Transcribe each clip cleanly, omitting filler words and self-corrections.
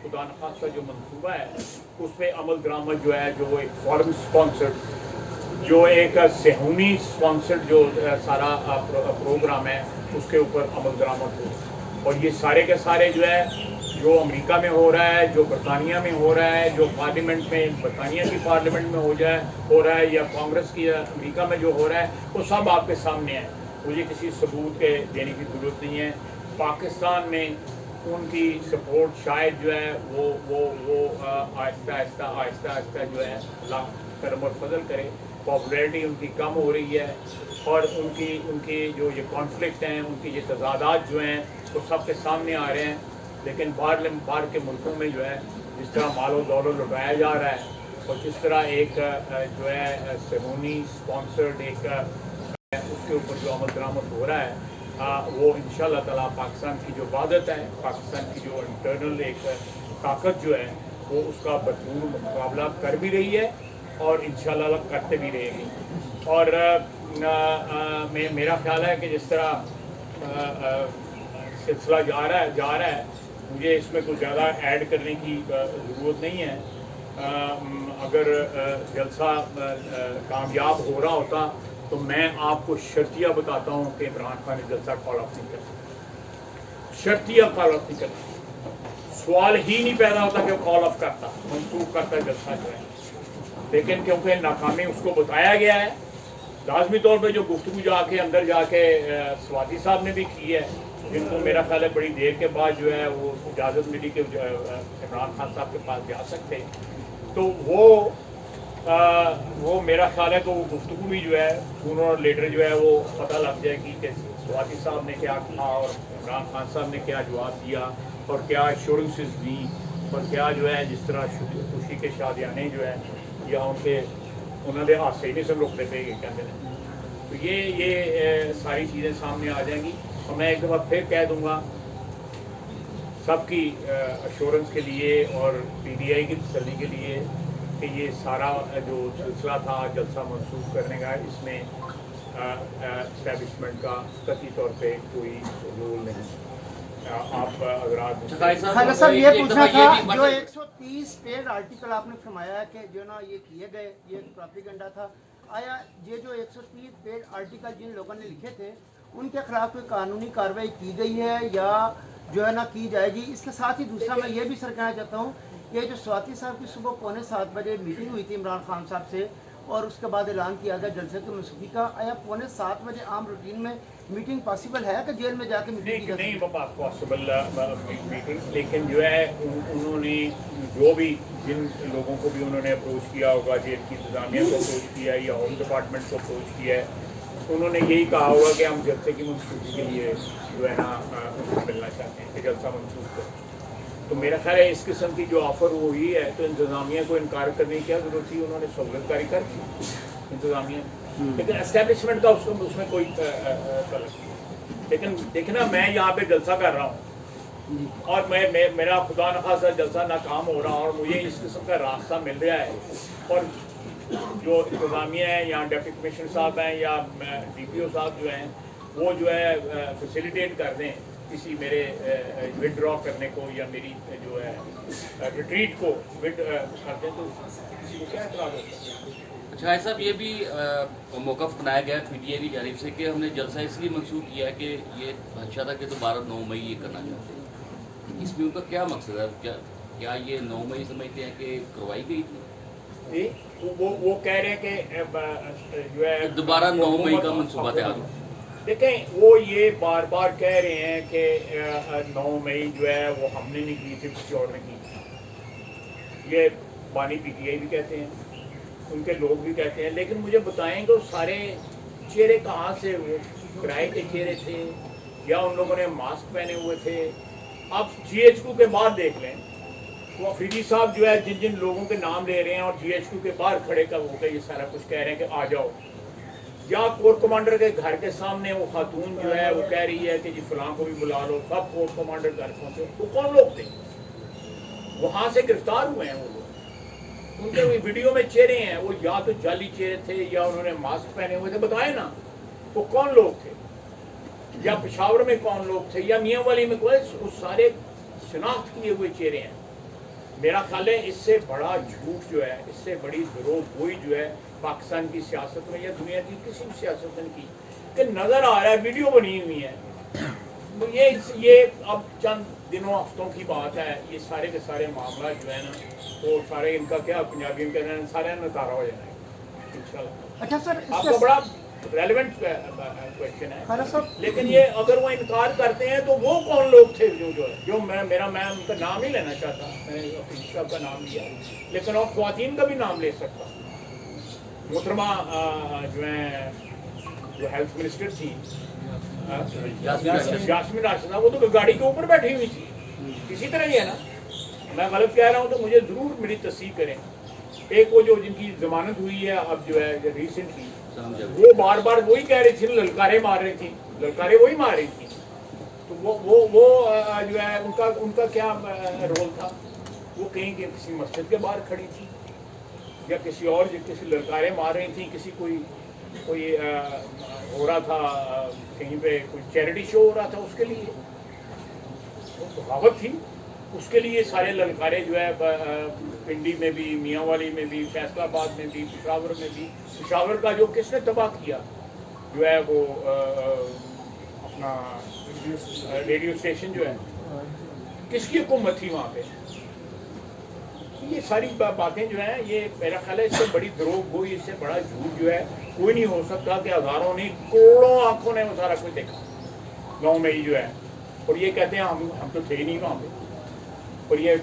खुदा न खास्ता जो मंसूबा है उस पर अमल दरामद जो है, जो एक फॉरेन स्पॉन्सर्ड, जो एक सेहूनी स्पॉन्सर्ड जो सारा प्रोग्राम है उसके ऊपर अमल दरामद हो। और ये सारे के सारे जो है, जो अमेरिका में हो रहा है, जो बरतानिया में हो रहा है, जो पार्लियामेंट में बरतानिया की पार्लियामेंट में हो रहा है, या कांग्रेस की अमेरिका में जो हो रहा है, वो सब आपके सामने है। मुझे किसी सबूत के देने की ज़रूरत नहीं है। पाकिस्तान में उनकी सपोर्ट शायद जो है वो आहिस्ता जो है अल्लाह करम और फजल करे, पॉपुलैरिटी उनकी कम हो रही है, और उनकी जो ये कॉन्फ्लिक्ट हैं, उनकी ये तजादात जो हैं वो सबके सामने आ रहे हैं। लेकिन बाहर के मुल्कों में जो है जिस तरह मालो दौलत लुटाया जा रहा है, और जिस तरह एक जो है सेहूनी स्पॉन्सर्ड एक उसके ऊपर जो अमल दरामद हो रहा है, वो इंशाअल्लाह ताला पाकिस्तान की जो वादत है, पाकिस्तान की जो इंटरनल एक ताकत जो है वो उसका भरपूर मुकाबला कर भी रही है और इंशाअल्लाह करते भी रहेगी। और मेरा ख्याल है कि जिस तरह सिलसिला जा रहा है, मुझे इसमें कुछ ज़्यादा ऐड करने की ज़रूरत नहीं है। अगर जलसा कामयाब हो रहा होता तो मैं आपको शर्तिया बताता हूँ कि इमरान खान ने जलसा कॉल ऑफ नहीं कर सकता, शर्तिया कॉल ऑफ नहीं करता, सवाल ही नहीं पैदा होता कि वो कॉल ऑफ करता, मंसूख करता जलसा जो है। लेकिन क्योंकि नाकामी उसको बताया गया है, लाजमी तौर पे जो गुफ्तगू जाके अंदर जाके स्वाति साहब ने भी की है, जिनको मेरा ख्याल है बड़ी देर के बाद जो है वो इजाज़त मिली कि इमरान खान साहब के पास जा सकते, तो वो मेरा ख्याल है कि वो गुफ्तगू भी जो है सूनर और लेटर जो है वो पता लग जाएगी कि स्वाति साहब ने क्या कहा और इमरान खान साहब ने क्या जवाब दिया और क्या एश्योरेंसेस दी, और क्या जो है जिस तरह खुशी के शादियाने जो है या उन्होंने हादसे नहीं सब रुकते थे कहते हैं, तो ये सारी चीज़ें सामने आ जाएंगी। और मैं एक दफ़ा फिर कह दूँगा सबकी एश्योरेंस के लिए और PDI की तसल्ली के लिए कि ये सारा जो सिलसिला था जलसा मनसूख करने का, इसमें एस्टैब्लिशमेंट का कतई तौर पे कोई रोल नहीं। आप खाना साहब ये पूछना था, जो 130 पेज आर्टिकल आपने फरमाया है कि जो ना ये किए गए, ये प्रोपेगेंडा था, आया ये जो 130 पेज आर्टिकल जिन लोगों ने लिखे थे उनके खिलाफ कोई कानूनी कार्रवाई की गई है या जो है ना की जाएगी? इसके साथ ही दूसरा मैं ये भी सर कहना चाहता हूँ कि जो स्वाति साहब की सुबह 6:45 बजे मीटिंग हुई थी इमरान खान साहब से, और उसके बाद ऐलान किया गया जलसे की मनसूखी का, आया 6:45 बजे आम रूटीन में मीटिंग पॉसिबल है कि जेल में जाके मीटिंग नहीं पॉसिबल मीटिंग, लेकिन जो है उन्होंने जो भी जिन लोगों को भी उन्होंने अप्रोच किया होगा, जेल की इंतजामिया को अप्रोच किया है या होम डिपार्टमेंट को अप्रोच किया है, उन्होंने यही कहा होगा कि हम जलसे की मनसूखी के लिए जो है ना उनको मिलना चाहते हैं कि जलसा मनसूख करें। तो मेरा ख्याल है इस किस्म की जो ऑफ़र हुई है तो इंतज़ामिया को इनकार करने की क्या ज़रूरत थी, उन्होंने सहूलतकारी कर दी इंतज़ामिया, लेकिन एस्टैब्लिशमेंट का उसमें कोई तलब नहीं। लेकिन देखना मैं यहाँ पे जलसा कर रहा हूँ और मेरा खुदा न खासा जलसा नाकाम हो रहा और मुझे इस किस्म का रास्ता मिल रहा है, और जो इंतज़ामिया है या डिप्टी कमिश्नर साहब हैं या DPO साहब जो हैं वो जो है फैसिलिटेट कर दें किसी मेरे विड्रॉ करने को या मेरी जो है रिट्रीट को कर दें, तो किसी को क्या एतराज़ होता है? अच्छा है साहब, ये भी मौक़िफ़ बनाया गया PDI की जानिब से कि हमने जलसा इसलिए मंसूख किया है कि ये अच्छा था कि दोबारा 9 मई ये करना चाहते हैं, इसमें उनका क्या मकसद है? क्या ये 9 मई समझते हैं कि करवाई गई थी? वो कह रहे हैं कि जो है दोबारा 9 मई का मनसूबा तैयार। देखें वो ये बार बार कह रहे हैं कि 9 मई जो है वो हमने नहीं की थी, किसी और ने की थी, ये बानी PTI भी कहते हैं, उनके लोग भी कहते हैं। लेकिन मुझे बताएं कि वो सारे चेहरे कहाँ से, वो किराए के चेहरे थे या उन लोगों ने मास्क पहने हुए थे? आप GHQ के बाद देख लें, वो अफरीदी साहब जो है जिन जिन लोगों के नाम ले रहे हैं और GHQ के बाहर खड़े का होकर ये सारा कुछ कह रहे हैं कि आ जाओ, या कोर कमांडर के घर के सामने वो खातून जो है वो कह रही है कि जी फलां को भी बुला लो, सब कोर कमांडर घर पहुंचे। वो कौन लोग थे? वहां से गिरफ्तार हुए हैं वो लोग, उनके वीडियो में चेहरे हैं, वो या तो जाली चेहरे थे या उन्होंने मास्क पहने हुए थे, बताए ना वो कौन लोग थे, या पेशावर में कौन लोग थे, या मियाँ वाली में कोई, वो सारे शनाख्त किए हुए चेहरे हैं। मेरा ख्याल है इससे बड़ा झूठ जो है, इससे बड़ी दरोगोई जो है पाकिस्तान की सियासत में या दुनिया की किसी भी सियासत में की, कि नज़र आ रहा है, वीडियो बनी हुई है। तो ये अब चंद दिनों हफ्तों की बात है, ये सारे के सारे मामला जो है ना, तो सारे इनका क्या पंजाबी में कहना है, सारे नतारा हो जाना है इंशाल्लाह। अच्छा सर, आपका बड़ा रेलेवेंट क्वेश्चन है, खाला साहब, लेकिन ये अगर वो इनकार करते हैं तो वो कौन लोग थे जो मैं उनका नाम नहीं लेना चाहता, मैंने अफीस साहब का नाम लिया, लेकिन और ख्वातीन का भी नाम ले सकता। मोहतरमा जो है, जो हेल्थ मिनिस्टर थी यास्मीन राशिदा, वो तो गाड़ी के ऊपर बैठी हुई थी, इसी तरह ही है ना। मैं गलत कह रहा हूँ तो मुझे ज़रूर मेरी तस्दीक करें। एक वो जो जिनकी जमानत हुई है अब जो है रिसेंटली, वो बार बार वही कह रही थी, ललकारे मार रही थी, ललकारे वही मार रही थी। तो वो जो है उनका क्या रोल था? वो कहीं के किसी मस्जिद के बाहर खड़ी थी या किसी और किसी ललकारे मार रही थी, किसी कोई हो रहा था कहीं पे, कोई चैरिटी शो हो रहा था, उसके लिए बगावत थी, उसके लिए सारे ललकारे जो है पिंडी में भी, मियांवाली में भी, फैसलाबाद में भी, पिशावर में भी। पिशावर का जो किसने तबाह किया जो है वो अपना रेडियो स्टेशन जो है, किसकी हुकूमत थी वहाँ पे? ये सारी बातें जो हैं, ये मेरा ख्याल है इससे बड़ी दरोगोई, इससे बड़ा झूठ जो है कोई नहीं हो सकता कि हज़ारों नहीं करोड़ों आंखों ने वो सारा कुछ देखा गाँव में ही जो है, और ये कहते हैं हम तो थे ही नहीं वहाँ पे, और ये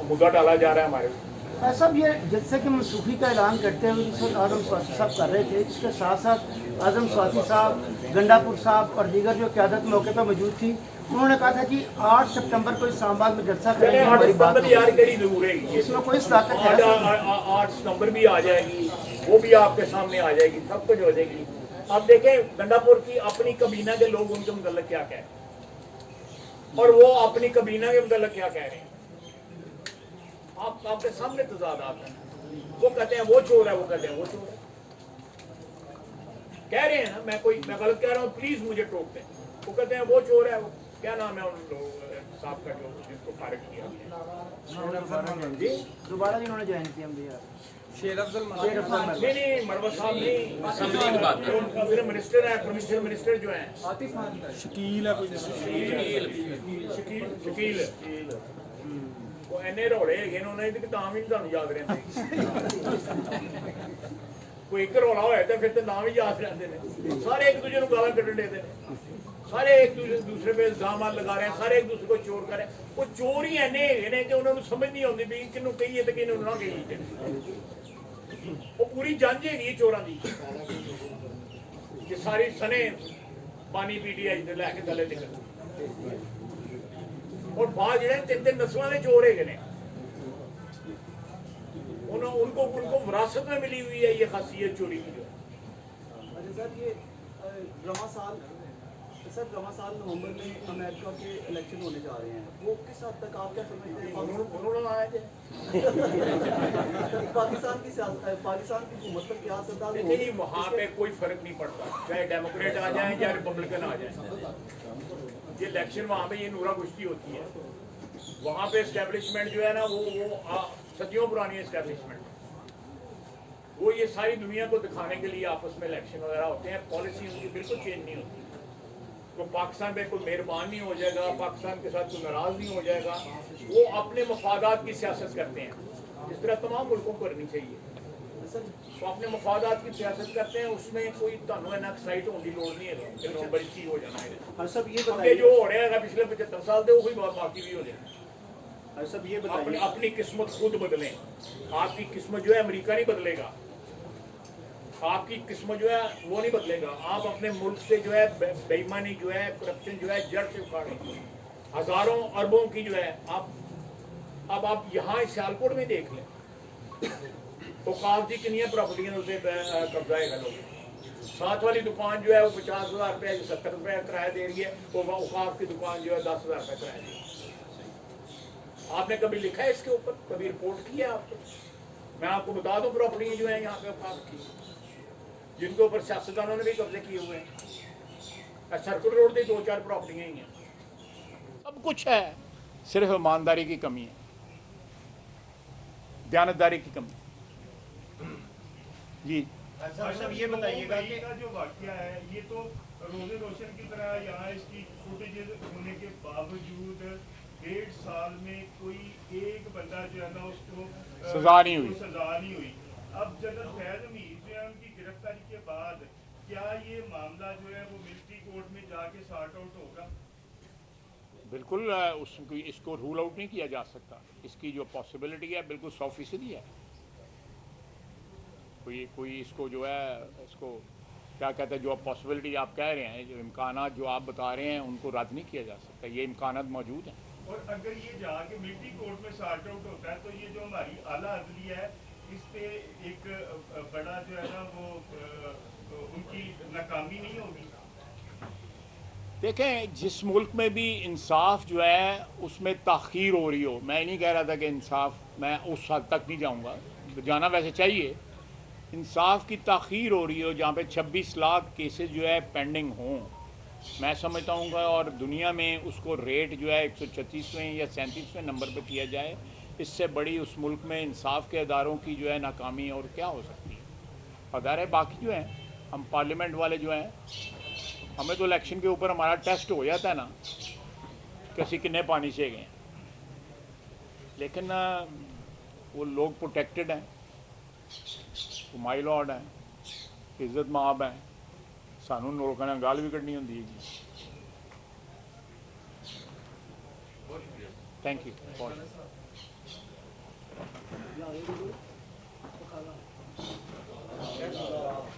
मुद्दा डाला जा रहा है हमारे। साहब, ये जैसे कि मनसूखी का ऐलान करते हुए जिस वक्त आजम स्वाति साहब कर रहे थे, इसके साथ साथ आजम स्वाति साहब, गंडापुर साहब और दीगर जो क़यादत मौके पर मौजूद थी, उन्होंने कहा था कि 8 सितंबर को इस्लामाबाद में जलसा करेंगे। हमारी बात यार कड़ी जरूर है, इसमें कोई सदाकत है? 8 सितंबर भी आ जाएगी, वो भी आपके सामने आ जाएगी, सब कुछ हो जाएगी। आप देखें गंडापुर की अपनी कबीना के लोग उनके मुतल्लिक क्या कह रहे हैं, और वो अपनी कबीना के मुतल्लिक क्या कह रहे हैं, आपके सामने तजादात है। वो कहते हैं वो चोर है, वो कहते हैं वो चोर है, कह रहे हैं ना। मैं गलत कह रहा हूँ, प्लीज मुझे टोक दें। वो कहते हैं वो चोर है, वो क्या नाम है उन लोग साहब का जो जिसको फारिग किया दोबारा जिन्होंने ज्वाइन किया नहीं मरवा साहब नहीं, मिनिस्टर है, प्रोविंशियल मिनिस्टर जो है शकील, वो इन्ने रौले है उन्होंने नाम ही नहीं याद रहते। कोई एक रौला होया तो फिर तो नाम ही याद रहते हैं, सारे एक दूसरे को गालां कड्ढन देते हैं, सारे एक दूसरे पे इल्जाम लगा रहे हैं, सारे एक दूसरे को चोर कर रहे हैं। वो चोर ही इन्ने है कि उन्होंने समझ नहीं आती भी किनू कहीए तो किनू ना कहीए। वो पूरी जंज है चोरां दी, कि सारी सने पानी पीटीआई ते लैके थले निकल, और बाद जो 3-3 नस्लों के चोर है, उनको विरासत में मिली हुई है ये खासियत चोरी की। जो रवा साल नवंबर में अमेरिका के इलेक्शन होने जा रहे हैं, वो किस हद तक आप क्या समझते हैं? पाकिस्तान की हुकूमत पर क्या असर डाल? देखिए वहाँ पे कोई फर्क नहीं पड़ता, चाहे डेमोक्रेट आ जाए या रिपब्लिकन आ जाए, ये इलेक्शन वहाँ पे ये नूरा कुश्ती होती है। वहाँ पे एस्टेब्लिशमेंट जो है ना, वो सदियों पुरानी एस्टेब्लिशमेंट, वो ये सारी दुनिया को दिखाने के लिए आपस में इलेक्शन वगैरह होते हैं, पॉलिसी उनकी बिल्कुल चेंज नहीं होती। तो पाकिस्तान पे कोई मेहरबान नहीं हो जाएगा, पाकिस्तान के साथ कोई नाराज नहीं हो जाएगा, वो अपने मफादात की सियासत करते हैं, इस तरह तमाम मुल्कों को करनी चाहिए। तो अपने मफादात की सियासत करते हैं, उसमें कोई तुहानू इन्ना एक्साइट होने की लोड़ नहीं है कि नवंबर की हो जाना है। सब ये बताइए जो हो रहा है पिछले 75 साल से वही बाकी भी हो जाए। सब ये बताइए, अपनी किस्मत खुद बदलें। आपकी किस्मत जो है अमेरिका नहीं बदलेगा, आपकी किस्मत जो है वो नहीं बदलेगा। आप अपने मुल्क से जो है बेईमानी जो है, करप्शन जो है जड़ से उखाड़ें, हजारों अरबों की जो है। अब आप यहाँ सियालकोट में देख लें, औकाफ की कितनी प्रॉपर्टियां कब्जा है लोग। साथ वाली दुकान जो है वो 50,000 रुपये 70 रुपये किराया दे रही है, वो औकाफ की दुकान जो है 10,000 रुपये किराया दे रही है। आपने कभी लिखा है इसके ऊपर, कभी रिपोर्ट की है आपको? मैं आपको बता दूं प्रॉपर्टियां जो है यहाँ पे औकाफ की, जिनके ऊपर सियासतदानों ने भी कब्जे किए हुए हैं। सर्कुलर रोड की 2-4 प्रॉपर्टियां ही हैं, सब कुछ है, सिर्फ ईमानदारी की कमी है। दयानतदारी की कमी। जी साहब ये बताइएगा कि का जो वाकया है ये तो रोजे रोशन की तरह यहाँ इसकी फुटेजेस होने के बावजूद 1.5 साल में कोई एक बंदा जो है ना उसको सजा नहीं हुई। सजा नहीं हुई। अब जनरल फैज हमीद जो है उनकी गिरफ्तारी के बाद क्या ये मामला जो है वो मिलिट्री कोर्ट में जाके सॉर्ट आउट होगा? बिल्कुल उसको इसको रूल आउट नहीं किया जा सकता। इसकी जो पॉसिबिलिटी है बिल्कुल 100% है। कोई इसको जो है इसको क्या कहते हैं, जो पॉसिबिलिटी आप कह रहे हैं, जो इम्कानात जो आप बता रहे हैं उनको रद्द नहीं किया जा सकता। ये इम्कानात मौजूद हैं। और अगर ये जाके मिलिट्री कोर्ट में सॉर्ट आउट होता है तो ये जो हमारी आला अदलिया है इस पे एक बड़ा जो है ना वो उनकी नाकामी नहीं होगी? देखें, जिस मुल्क में भी इंसाफ जो है उसमें ताख़ीर हो रही हो, मैं नहीं कह रहा था कि इंसाफ, मैं उस हद तक नहीं जाऊंगा, जाना वैसे चाहिए, इंसाफ की ताख़ीर हो रही हो जहाँ पे 26 लाख केसेस जो है पेंडिंग हों, मैं समझता हूँ और दुनिया में उसको रेट जो है 136वें या 37वें नंबर पे किया जाए, इससे बड़ी उस मुल्क में इंसाफ के अदारों की जो है नाकामी और क्या हो सकती है। अदारे बाकी जो हैं, हम पार्लियामेंट वाले जो हैं, हमें तो इलेक्शन के ऊपर हमारा टेस्ट हो जाता है ना कि असी किन्ने पानी से गए, लेकिन वो लोग प्रोटेक्टेड हैं, वो माई लॉर्ड हैं, इज्जत माब हैं, सानू लोगों ने गाल भी कढ़नी होंदी है जी। Thank you.